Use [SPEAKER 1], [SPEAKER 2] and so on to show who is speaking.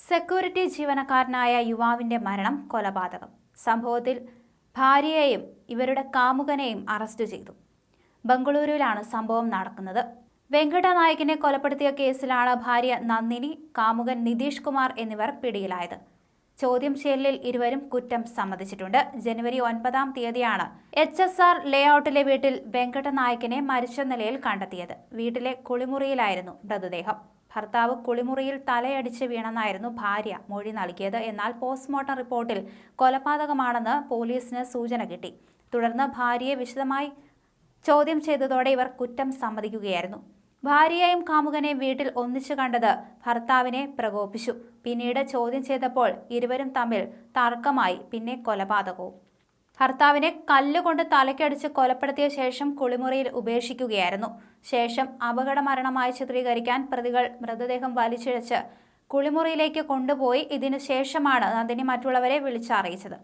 [SPEAKER 1] Security ജീവനക്കാരനായ യുവാവിന്റെ മരണം കൊലപാതകം. സംഭവത്തിൽ ഭാര്യയെയും ഇവരുടെ കാമുകനെയും അറസ്റ്റ് ചെയ്തു. ബംഗളൂരുവിലാണ് സംഭവം നടക്കുന്നത്. വെങ്കടനായകിനെ കൊലപ്പെടുത്തിയ കേസിലാണ് ഭാര്യ നന്ദിനി, കാമുകൻ നിതീഷ് കുമാർ എന്നിവർ പിടിയിലായത്. ചോദ്യം ചെയ്യലിൽ ഇരുവരും കുറ്റം സമ്മതിച്ചിട്ടുണ്ട്. ജനുവരി 9-ാം തീയതിയാണ് HSR ലേഔട്ടിലെ വീട്ടിൽ വെങ്കടനായകിനെ മരിച്ച നിലയിൽ കണ്ടെത്തിയത്. വീട്ടിലെ കുളിമുറിയിലായിരുന്നു മൃതദേഹം. ഭർത്താവ് കുളിമുറിയിൽ തലയടിച്ച് വീണെന്നായിരുന്നു ഭാര്യ മൊഴി നൽകിയത്. എന്നാൽ പോസ്റ്റ്മോർട്ടം റിപ്പോർട്ടിൽ കൊലപാതകമാണെന്ന് പോലീസിന് സൂചന കിട്ടി. തുടർന്ന് ഭാര്യയെ വിശദമായി ചോദ്യം ചെയ്തതോടെ ഇവർ കുറ്റം സമ്മതിക്കുകയായിരുന്നു. ഭാര്യയെയും കാമുകനെയും വീട്ടിൽ ഒന്നിച്ചു കണ്ടത് ഭർത്താവിനെ പ്രകോപിപ്പിച്ചു. പിന്നീട് ചോദ്യം ചെയ്തപ്പോൾ ഇരുവരും തമ്മിൽ തർക്കമായി. പിന്നെ കൊലപാതകവും. ഭർത്താവിനെ കല്ലുകൊണ്ട് തലയ്ക്കടിച്ച് കൊലപ്പെടുത്തിയ ശേഷം കുളിമുറിയിൽ ഉപേക്ഷിക്കുകയായിരുന്നു. ശേഷം അപകടമരണമായി ചിത്രീകരിക്കാൻ പ്രതികൾ മൃതദേഹം വലിച്ചിഴച്ച് കുളിമുറിയിലേക്ക് കൊണ്ടുപോയി. ഇതിനു ശേഷമാണ് നന്ദിനി മറ്റുള്ളവരെ വിളിച്ചറിയിച്ചത്.